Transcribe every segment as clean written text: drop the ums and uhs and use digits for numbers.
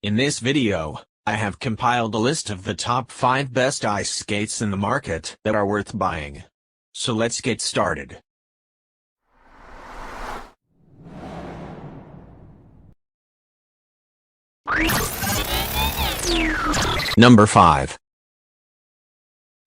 In this video, I have compiled a list of the top 5 best ice skates in the market that are worth buying. So let's get started. Number 5.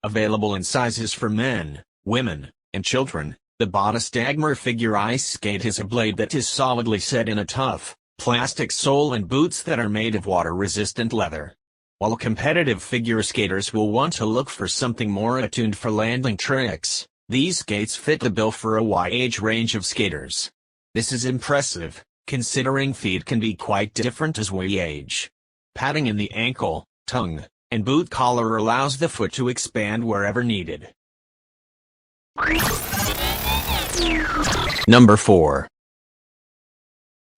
Available in sizes for men, women, and children, the Bottas Dagmar figure ice skate is a blade that is solidly set in a tough, plastic sole and boots that are made of water-resistant leather. While competitive figure skaters will want to look for something more attuned for landing tricks, these skates fit the bill for a wide age range of skaters. This is impressive, considering feet can be quite different as we age. Padding in the ankle, tongue, and boot collar allows the foot to expand wherever needed. Number 4.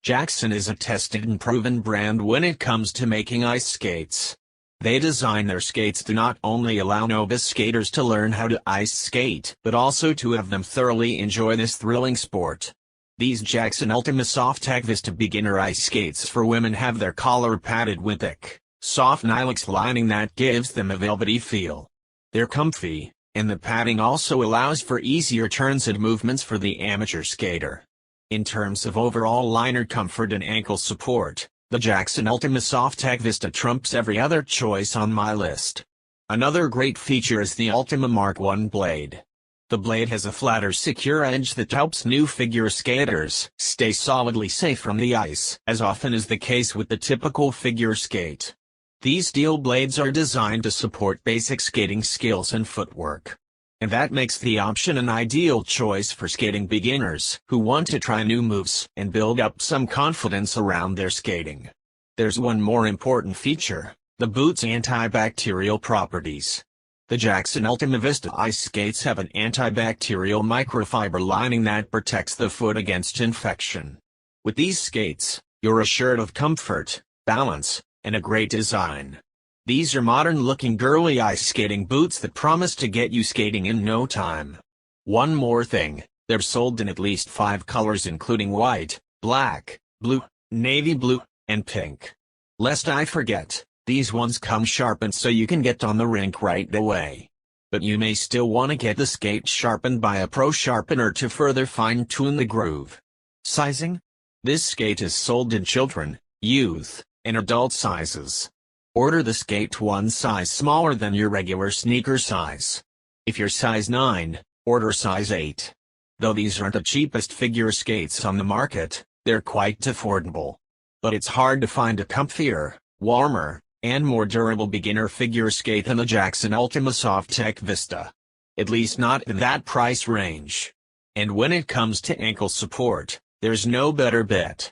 Jackson is a tested and proven brand when it comes to making ice skates. They design their skates to not only allow novice skaters to learn how to ice skate, but also to have them thoroughly enjoy this thrilling sport. These Jackson Ultima Soft-Tech Vista beginner ice skates for women have their collar padded with thick, soft nylox lining that gives them a velvety feel. They're comfy, and the padding also allows for easier turns and movements for the amateur skater. In terms of overall liner comfort and ankle support, the Jackson Ultima Soft-Tech Vista trumps every other choice on my list. Another great feature is the Ultima Mark I blade. The blade has a flatter, secure edge that helps new figure skaters stay solidly safe from the ice, as often is the case with the typical figure skate. These steel blades are designed to support basic skating skills and footwork. And that makes the option an ideal choice for skating beginners who want to try new moves and build up some confidence around their skating. There's one more important feature: the boot's antibacterial properties. The Jackson Ultima Vista ice skates have an antibacterial microfiber lining that protects the foot against infection. With these skates, you're assured of comfort, balance, and a great design. These are modern-looking girly ice skating boots that promise to get you skating in no time. One more thing, they're sold in at least 5 colors including white, black, blue, navy blue, and pink. Lest I forget, these ones come sharpened so you can get on the rink right away. But you may still want to get the skate sharpened by a pro sharpener to further fine-tune the groove. Sizing? This skate is sold in children, youth, and adult sizes. Order the skate one size smaller than your regular sneaker size. If you're size 9, order size 8. Though these aren't the cheapest figure skates on the market, they're quite affordable. But it's hard to find a comfier, warmer, and more durable beginner figure skate than the Jackson Ultima Soft-Tech Vista. At least not in that price range. And when it comes to ankle support, there's no better bet.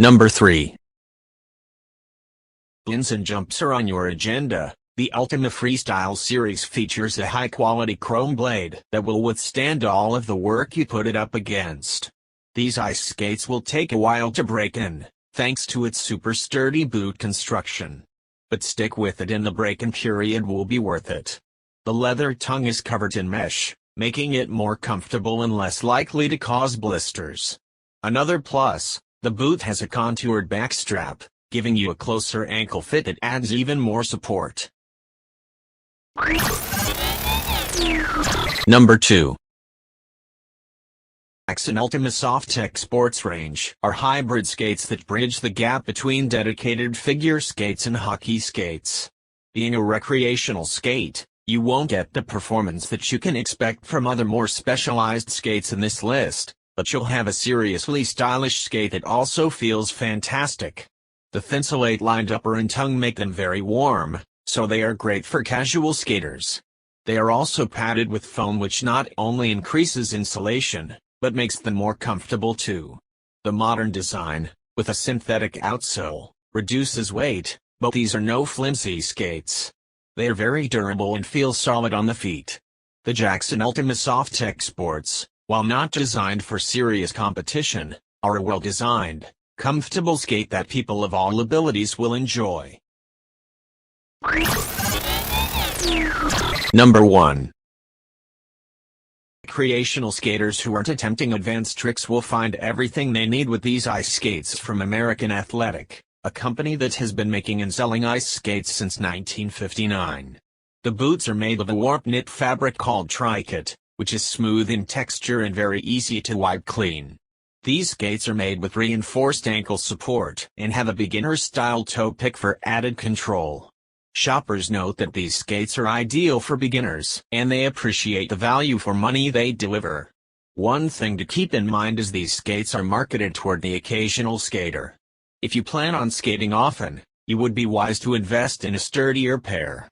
Number 3. Spins and jumps are on your agenda. The Ultima Freestyle series features a high-quality chrome blade that will withstand all of the work you put it up against. These ice skates will take a while to break in, thanks to its super sturdy boot construction. But stick with it and the break-in period will be worth it. The leather tongue is covered in mesh, making it more comfortable and less likely to cause blisters. Another plus, the boot has a contoured backstrap, giving you a closer ankle fit that adds even more support. Number 2. Jackson Ultima Soft-Tech Sports Range are hybrid skates that bridge the gap between dedicated figure skates and hockey skates. Being a recreational skate, you won't get the performance that you can expect from other more specialized skates in this list, but you'll have a seriously stylish skate that also feels fantastic. The thinsulate-lined upper and tongue make them very warm, so they are great for casual skaters. They are also padded with foam, which not only increases insulation, but makes them more comfortable too. The modern design, with a synthetic outsole, reduces weight, but these are no flimsy skates. They are very durable and feel solid on the feet. The Jackson Ultima Soft-Tech Sports, while not designed for serious competition, are a well-designed, comfortable skate that people of all abilities will enjoy. Number 1. Recreational skaters who aren't attempting advanced tricks will find everything they need with these ice skates from American Athletic, a company that has been making and selling ice skates since 1959. The boots are made of a warp knit fabric called Thicken, which is smooth in texture and very easy to wipe clean. These skates are made with reinforced ankle support and have a beginner-style toe pick for added control. Shoppers note that these skates are ideal for beginners, and they appreciate the value for money they deliver. One thing to keep in mind is these skates are marketed toward the occasional skater. If you plan on skating often, you would be wise to invest in a sturdier pair.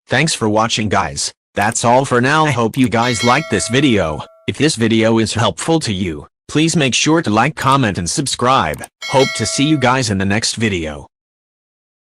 Thanks for watching, guys. That's all for now. I hope you guys liked this video. If this video is helpful to you, please make sure to like, comment and subscribe. Hope to see you guys in the next video.